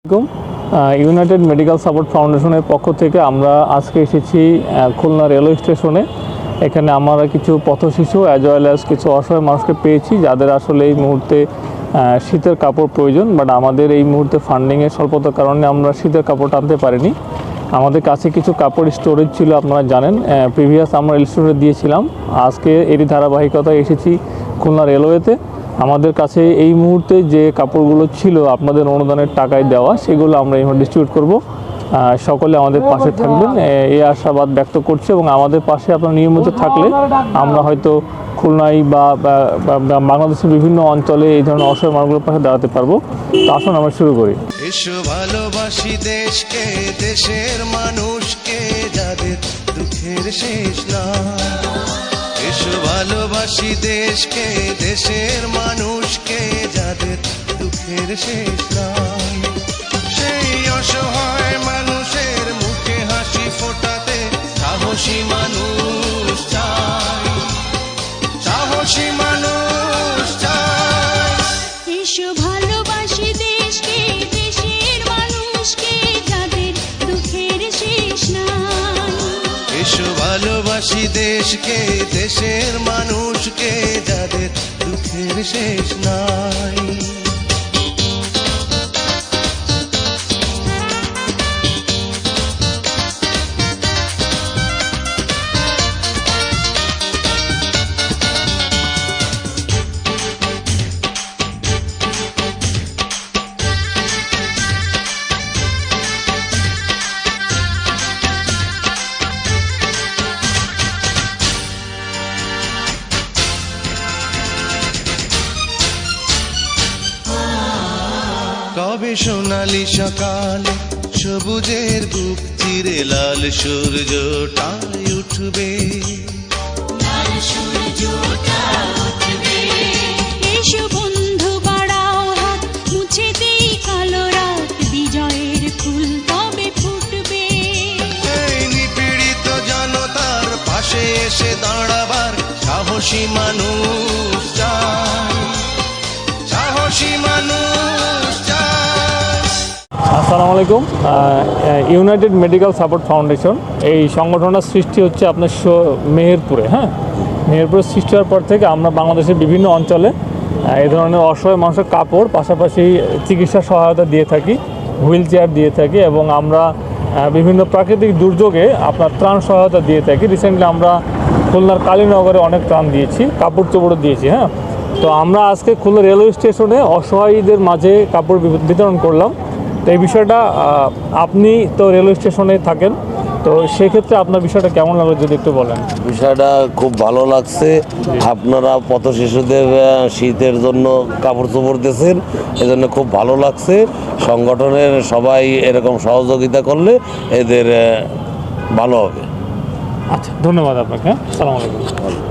আসসালামু আলাইকুম। United medical support ফাউন্ডেশনের পক্ষ থেকে আমরা আজকে এসেছি খুলনা রেলওয়ে স্টেশনে। এখানে আমরা কিছু পথশিশু অ্যাজ ওয়েল অ্যাজ কিছু অসহায় মানুষকে পেয়েছি যাদের আসলে এই মুহূর্তে শীতের কাপড় প্রয়োজন, বাট আমাদের এই মুহূর্তে ফান্ডিংয়ের স্বল্পতার কারণে আমরা শীতের কাপড় আনতে পারিনি। আমাদের কাছে কিছু কাপড় স্টোরেজ ছিল, আপনারা জানেন প্রিভিয়াস আমরা রেল স্টোরে দিয়েছিলাম। আজকে এরই ধারাবাহিকতায় এসেছি খুলনা রেলওয়েতে। আমাদের কাছে এই মুহূর্তে যে কাপড়গুলো ছিল আপনাদের অনুদানের টাকায় দেওয়া, সেগুলো আমরা এবার ডিস্ট্রিবিউট করব। সকলে আমাদের পাশে থাকবেন এই আশাবাদ ব্যক্ত করছি, এবং আমাদের পাশে আপনারা নিয়মিত থাকলে আমরা হয়তো খুলনায় বা বাংলাদেশের বিভিন্ন অঞ্চলে এই ধরনের অসহায় মানুষগুলোর পাশে দাঁড়াতে পারবো। তো আসুন আমরা শুরু করি। এসো ভালোবাসি দেশকে, দেশের মানুষকে, যাদের দুঃখের শেষ নাই। এসো ভালোবাসি দেশকে, দেশের মানুষকে, যাদের দুঃখের শেষ নাই। সেই অসহায় মানুষের মুখে হাসি ফোটাতে সাহসী মানুষ চাই, সাহসী মানুষ চাই। এসো ভালোবাসি দেশকে, দেশের মানুষকে, যাদের দুঃখের শেষ নাই। এসো ভালোবাসি দেশকে, দেশের মানুষকে, যাদের দুঃখের শেষ নাই। কবে সোনালি সকালে সবুজের বুক চিরে লাল সূর্যটাই উঠবে, এসো বন্ধু বাড়াও হাত, মুছে দেই কালো রাত, বিজয়ের ফুল তবে ফুটবে। এই নিপীড়িত জনতার পাশে এসে দাঁড়াবার সাহসী মানুষ চাই, সাহসী মানুষ চাই। আসসালামু আলাইকুম। ইউনাইটেড মেডিকেল সাপোর্ট ফাউন্ডেশন এই সংগঠনটার সৃষ্টি হচ্ছে আপনার মেহেরপুরে। মেহেরপুরে সৃষ্টি হওয়ার পর থেকে আমরা বাংলাদেশের বিভিন্ন অঞ্চলে এই ধরনের অসহায় মানুষের কাপড়, পাশাপাশি চিকিৎসা সহায়তা দিয়ে থাকি, হুইল চেয়ার দিয়ে থাকি, এবং আমরা বিভিন্ন প্রাকৃতিক দুর্যোগে আপনার ত্রাণ সহায়তা দিয়ে থাকি। রিসেন্টলি আমরা খুলনার কালীনগরে অনেক ত্রাণ দিয়েছি, কাপড় চোপড়ও দিয়েছি। তো আমরা আজকে খুলনা রেলওয়ে স্টেশনে অসহায়ীদের মাঝে কাপড় বিতরণ করলাম। তো এই বিষয়টা আপনি তো রেলওয়ে স্টেশনে থাকেন, তো সেক্ষেত্রে আপনার বিষয়টা কেমন লাগলো যদি একটু বলেন। বিষয়টা খুব ভালো লাগছে। আপনারা পথ শিশুদের শীতের জন্য কাপড় চোপড় দিয়েছেন, এজন্য খুব ভালো লাগছে। সংগঠনের সবাই এরকম সহযোগিতা করলে এদের ভালো হবে। আচ্ছা, ধন্যবাদ আপনাকে। আসসালামু আলাইকুম।